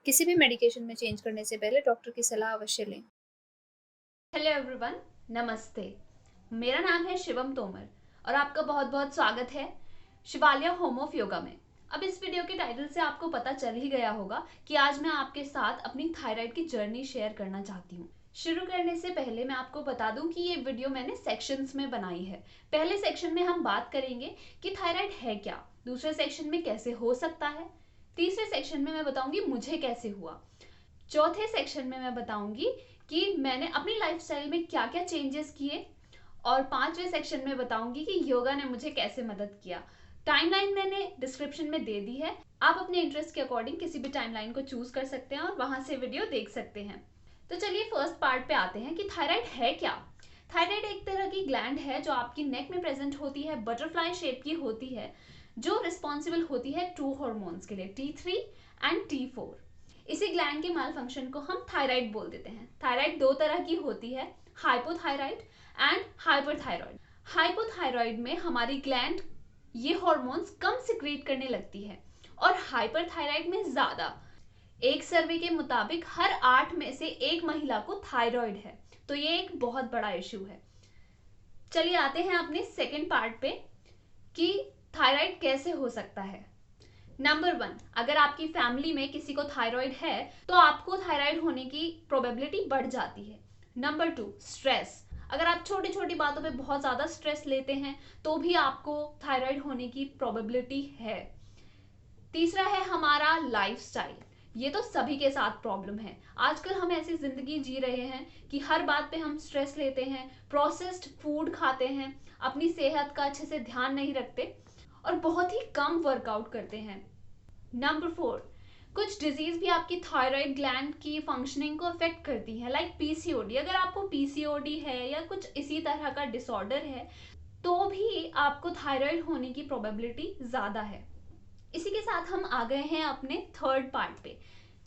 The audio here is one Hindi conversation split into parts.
किसी भी मेडिकेशन में चेंज करने से पहले डॉक्टर की सलाह अवश्य लें। हेलो एवरीवन, नमस्ते। मेरा नाम है शिवम तोमर और आपका बहुत बहुत स्वागत है शिवालय होम ऑफ योगा में। अब इस वीडियो के टाइटल से आपको पता चल ही गया होगा कि आज मैं आपके साथ अपनी थायराइड की जर्नी शेयर करना चाहती हूँ। शुरू करने से पहले मैं आपको बता दूं कि ये वीडियो मैंने सेक्शंस में बनाई है। पहले सेक्शन में हम बात करेंगे कि थायराइड है क्या, दूसरे सेक्शन में कैसे हो सकता है, तीसरे सेक्शन में मैं बताऊंगी मुझे कैसे हुआ, चौथे सेक्शन में मैं बताऊंगी कि मैंने अपनी लाइफस्टाइल में क्या क्या चेंजेस किए, और पांचवें सेक्शन में बताऊंगी कि योगा ने मुझे कैसे मदद किया। टाइमलाइन मैंने डिस्क्रिप्शन में दे दी है, आप अपने इंटरेस्ट के अकॉर्डिंग किसी भी टाइमलाइन को चूज कर सकते हैं और वहां से वीडियो देख सकते हैं। तो चलिए फर्स्ट पार्ट पे आते हैं कि थायराइड है क्या। थायराइड एक तरह की ग्लैंड है जो आपकी नेक में प्रेजेंट होती है, बटरफ्लाई शेप की होती है, जो रिस्पॉन्सिबल होती है टू हार्मोन्स के लिए, T3 एंड T4। इसी ग्लैंड के माल फंक्शन को हम थायराइड बोल देते हैं। थायराइड दो तरह की होती है, हाइपोथायराइड एंड हाइपरथायराइड। हाइपोथायराइड में हमारी ग्लैंड ये हार्मोन्स कम सिक्रीट करने लगती है और हाइपरथायराइड में ज्यादा। एक सर्वे के मुताबिक हर 8 में से एक महिला को थायराइड है, तो ये एक बहुत बड़ा इश्यू है। चलिए आते हैं अपने सेकेंड पार्ट पे कि थायराइड कैसे हो सकता है। नंबर 1, अगर आपकी फैमिली में किसी को थायराइड है तो आपको थायराइड होने की प्रोबेबिलिटी बढ़ जाती है। Number 2, stress. अगर आप छोटी छोटी बातों पे बहुत ज्यादा स्ट्रेस लेते हैं तो भी आपको थायराइड होने की प्रोबेबिलिटी है। तीसरा है हमारा लाइफस्टाइल। ये तो सभी के साथ प्रॉब्लम है। आजकल हम ऐसी जिंदगी जी रहे हैं कि हर बात पे हम स्ट्रेस लेते हैं, प्रोसेस्ड फूड खाते हैं, अपनी सेहत का अच्छे से ध्यान नहीं रखते और बहुत ही कम वर्कआउट करते हैं। नंबर 4, कुछ डिजीज भी आपकी थायराइड ग्लैंड की फंक्शनिंग को अफेक्ट करती है, लाइक पीसीओडी। अगर आपको पीसीओडी है या कुछ इसी तरह का डिसऑर्डर है तो भी आपको थायराइड होने की प्रोबेबिलिटी ज्यादा है। इसी के साथ हम आ गए हैं अपने थर्ड पार्ट पे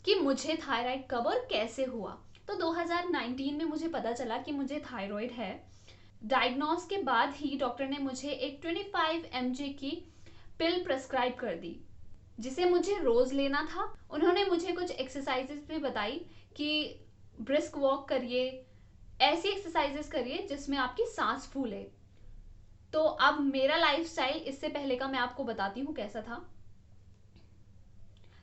कि मुझे थायराइड कब और कैसे हुआ। तो 2019 में मुझे पता चला कि मुझे थायराइड है। डायग्नोस के बाद ही डॉक्टर ने मुझे एक 25 mg की पिल प्रेस्क्राइब कर दी जिसे मुझे रोज लेना था। उन्होंने मुझे कुछ एक्सरसाइजेस भी बताई कि ब्रिस्क वॉक करिए, ऐसी एक्सरसाइजेस करिए जिसमें आपकी सांस फूले। तो अब मेरा लाइफस्टाइल इससे पहले का मैं आपको बताती हूँ कैसा था।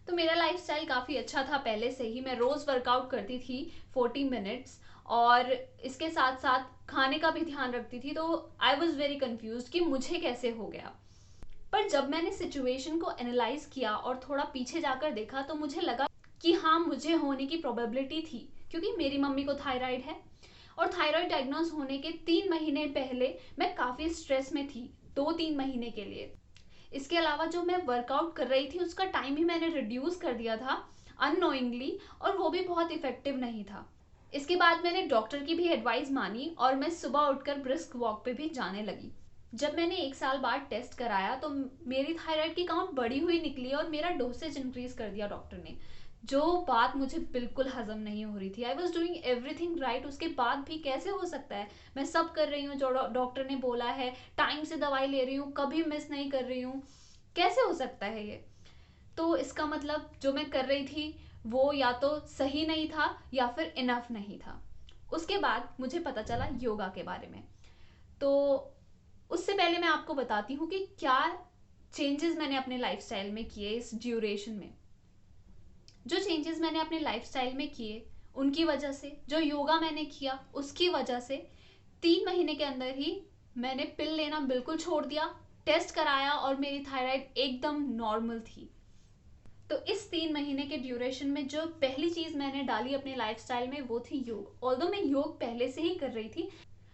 तो मेरा लाइफस्टाइल काफ़ी अच्छा था, पहले से ही मैं रोज़ वर्कआउट करती थी 40 मिनट्स, और इसके साथ साथ खाने का भी ध्यान रखती थी। तो आई वॉज वेरी कंफ्यूज कि मुझे कैसे हो गया। पर जब मैंने सिचुएशन को एनालाइज किया और थोड़ा पीछे जाकर देखा तो मुझे लगा कि हाँ, मुझे होने की प्रोबेबिलिटी थी, क्योंकि मेरी मम्मी को थायराइड है और थायराइड डायग्नोस होने के 3 महीने पहले मैं काफ़ी स्ट्रेस में थी, 2-3 महीने के लिए। इसके अलावा जो मैं वर्कआउट कर रही थी उसका टाइम ही मैंने रिड्यूस कर दिया था अननोइंगली, और वो भी बहुत इफेक्टिव नहीं था। इसके बाद मैंने डॉक्टर की भी एडवाइस मानी और मैं सुबह उठकर ब्रिस्क वॉक पे भी जाने लगी। जब मैंने 1 साल बाद टेस्ट कराया तो मेरी थायराइड की काउंट बढ़ी हुई निकली और मेरा डोसेज इंक्रीज कर दिया डॉक्टर ने, जो बात मुझे बिल्कुल हजम नहीं हो रही थी। I was doing everything right, उसके बाद भी कैसे हो सकता है। मैं सब कर रही हूँ जो डॉक्टर ने बोला है, टाइम से दवाई ले रही हूँ, कभी मिस नहीं कर रही हूँ, कैसे हो सकता है ये। तो इसका मतलब जो मैं कर रही थी वो या तो सही नहीं था या फिर इनफ नहीं था। उसके बाद मुझे पता चला योगा के बारे में। तो उससे पहले मैं आपको बताती हूँ कि क्या चेंजेस मैंने अपने लाइफस्टाइल में किए इस ड्यूरेशन में। जो चेंजेस मैंने अपने लाइफस्टाइल में किए उनकी वजह से, जो योगा मैंने किया उसकी वजह से, 3 महीने के अंदर ही मैंने पिल लेना बिल्कुल छोड़ दिया, टेस्ट कराया और मेरी थायराइड एकदम नॉर्मल थी। तो इस 3 महीने के ड्यूरेशन में जो पहली चीज मैंने डाली अपने लाइफस्टाइल में वो थी योग। ऑल्दो मैं योग पहले से ही कर रही थी,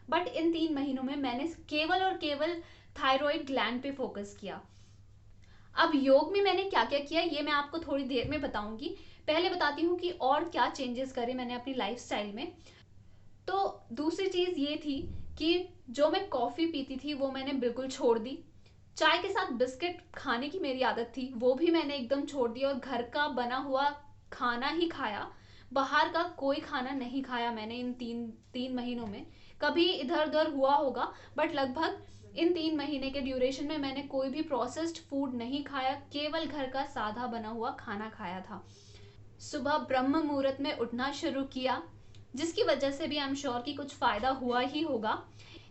बट इन 3 महीनों में मैंने केवल और केवल थायराइड ग्लैंड पे फोकस किया। अब योग में मैंने क्या क्या किया ये मैं आपको थोड़ी देर में बताऊंगी। पहले बताती हूँ कि और क्या चेंजेस करे मैंने अपनी लाइफस्टाइल में। तो दूसरी चीज ये थी कि जो मैं कॉफी पीती थी वो मैंने बिल्कुल छोड़ दी। चाय के साथ बिस्किट खाने की मेरी आदत थी, वो भी मैंने एकदम छोड़ दिया और घर का बना हुआ खाना ही खाया। बाहर का कोई खाना नहीं खाया मैंने इन तीन तीन महीनों में। कभी इधर उधर हुआ होगा, बट लगभग इन 3 महीने के ड्यूरेशन में मैंने कोई भी प्रोसेस्ड फूड नहीं खाया, केवल घर का सादा बना हुआ खाना खाया था। सुबह ब्रह्म मुहूर्त में उठना शुरू किया, जिसकी वजह से भी आई एम श्योर कि कुछ फ़ायदा हुआ ही होगा।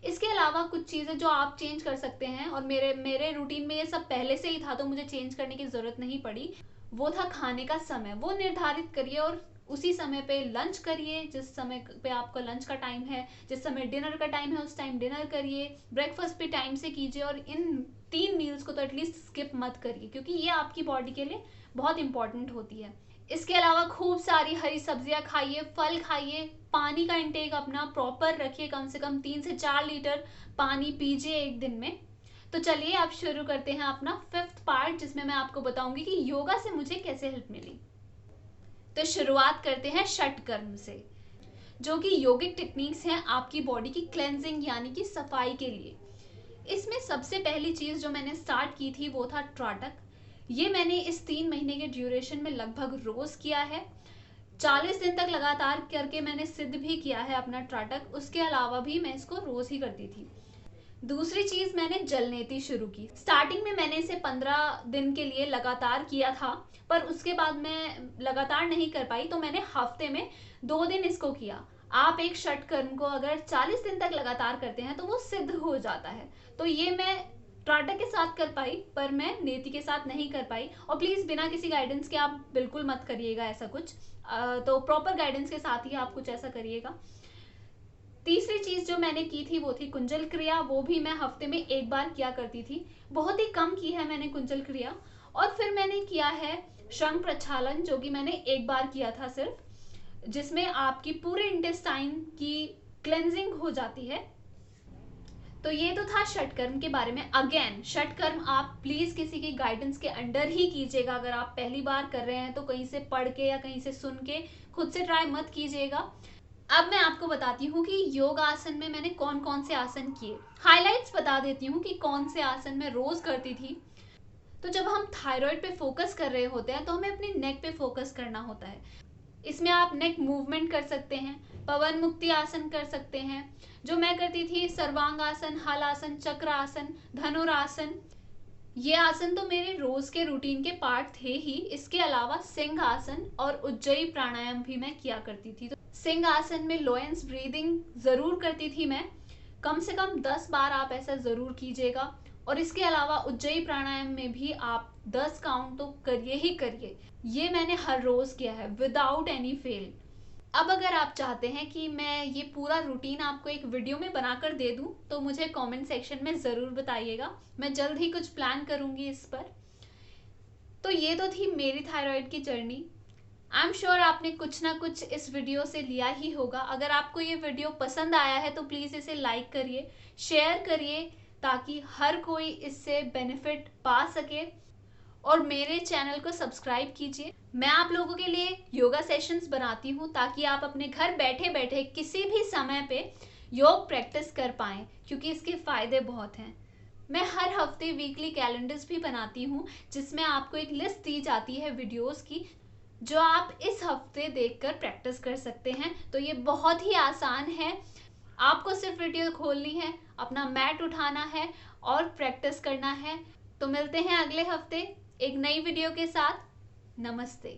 इसके अलावा कुछ चीज़ें जो आप चेंज कर सकते हैं, और मेरे रूटीन में ये सब पहले से ही था तो मुझे चेंज करने की ज़रूरत नहीं पड़ी। वो था खाने का समय। वो निर्धारित करिए और उसी समय पे लंच करिए। जिस समय पे आपका लंच का टाइम है, जिस समय डिनर का टाइम है, उस टाइम डिनर करिए। ब्रेकफास्ट भी टाइम से कीजिए, और इन 3 मील्स को तो एटलीस्ट स्किप मत करिए, क्योंकि ये आपकी बॉडी के लिए बहुत इंपॉर्टेंट होती है। इसके अलावा खूब सारी हरी सब्जियां खाइए, फल खाइए, पानी का इंटेक अपना प्रॉपर रखिए। कम से कम 3 से 4 लीटर पानी पीजिए एक दिन में। तो चलिए अब शुरू करते हैं अपना 5th पार्ट, जिसमें मैं आपको बताऊंगी कि योगा से मुझे कैसे हेल्प मिली। तो शुरुआत करते हैं षटकर्म से, जो कि योगिक टेक्निक्स हैं आपकी बॉडी की क्लेंजिंग यानी कि सफाई के लिए। इसमें सबसे पहली चीज जो मैंने स्टार्ट की थी वो था त्राटक। ये मैंने इस 3 महीने के ड्यूरेशन में लगभग रोज किया है। 40 दिन तक लगातार करके मैंने सिद्ध भी किया है अपना त्राटक। उसके अलावा भी मैं इसको रोज ही करती थी। दूसरी चीज, मैंने जलनेती शुरू की। स्टार्टिंग में मैंने इसे 15 दिन के लिए लगातार किया था, पर उसके बाद मैं लगातार नहीं कर पाई, तो मैंने हफ्ते में 2 दिन इसको किया। आप एक षटकर्म को अगर 40 दिन तक लगातार करते हैं तो वो सिद्ध हो जाता है। तो ये मैं त्राटक के साथ कर पाई, पर मैं नेति के साथ नहीं कर पाई। और प्लीज बिना किसी गाइडेंस के आप बिल्कुल मत करिएगा ऐसा कुछ। तो प्रॉपर गाइडेंस के साथ ही आप कुछ ऐसा करिएगा। तीसरी चीज जो मैंने की थी वो थी कुंजल क्रिया। वो भी मैं हफ्ते में 1 बार किया करती थी। बहुत ही कम की है मैंने कुंजल क्रिया। और फिर मैंने किया है शंख प्रक्षालन, जो कि मैंने 1 बार किया था सिर्फ, जिसमें आपकी पूरे इंटेस्टाइन की क्लेंजिंग हो जाती है। तो ये तो था षटकर्म के बारे में। अगेन, षटकर्म आप प्लीज किसी की गाइडेंस के अंडर ही कीजिएगा। अगर आप पहली बार कर रहे हैं तो कहीं से पढ़ के या कहीं से सुन के खुद से ट्राई मत कीजिएगा। अब मैं आपको बताती हूँ कि योग आसन में मैंने कौन कौन से आसन किए। हाइलाइट्स बता देती हूँ कि कौन से आसन मैं रोज करती थी। तो जब हम थायराइड पे फोकस कर रहे होते हैं तो हमें अपनी नेक पे फोकस करना होता है। इसमें आप नेक मूवमेंट कर सकते हैं, पवन मुक्ति आसन कर सकते हैं। जो मैं करती थी सर्वांग आसन, हल आसन, चक्र आसन, धनुरासन। ये आसन तो मेरे रोज के रूटीन के पार्ट थे ही। इसके अलावा सिंह आसन और उज्जयी प्राणायाम भी मैं किया करती थी। तो सिंह आसन में लोएंस ब्रीदिंग जरूर करती थी मैं। कम से कम 10 बार आप ऐसा जरूर कीजिएगा। और इसके अलावा उज्जयी प्राणायाम में भी आप 10 काउंट तो करिए ही करिए। ये मैंने हर रोज किया है विदाउट एनी फेल। अब अगर आप चाहते हैं कि मैं ये पूरा रूटीन आपको एक वीडियो में बनाकर दे दूं, तो मुझे कमेंट सेक्शन में ज़रूर बताइएगा। मैं जल्द ही कुछ प्लान करूंगी इस पर। तो ये तो थी मेरी थायराइड की जर्नी। आई एम श्योर आपने कुछ ना कुछ इस वीडियो से लिया ही होगा। अगर आपको ये वीडियो पसंद आया है तो प्लीज़ इसे लाइक करिए, शेयर करिए, ताकि हर कोई इससे बेनिफिट पा सके। और मेरे चैनल को सब्सक्राइब कीजिए। मैं आप लोगों के लिए योगा सेशंस बनाती हूँ, ताकि आप अपने घर बैठे बैठे किसी भी समय पे योग प्रैक्टिस कर पाएं, क्योंकि इसके फ़ायदे बहुत हैं। मैं हर हफ्ते वीकली कैलेंडर्स भी बनाती हूँ, जिसमें आपको एक लिस्ट दी जाती है वीडियोस की, जो आप इस हफ्ते देखकर प्रैक्टिस कर सकते हैं। तो ये बहुत ही आसान है। आपको सिर्फ वीडियो खोलनी है, अपना मैट उठाना है और प्रैक्टिस करना है। तो मिलते हैं अगले हफ्ते एक नई वीडियो के साथ। नमस्ते।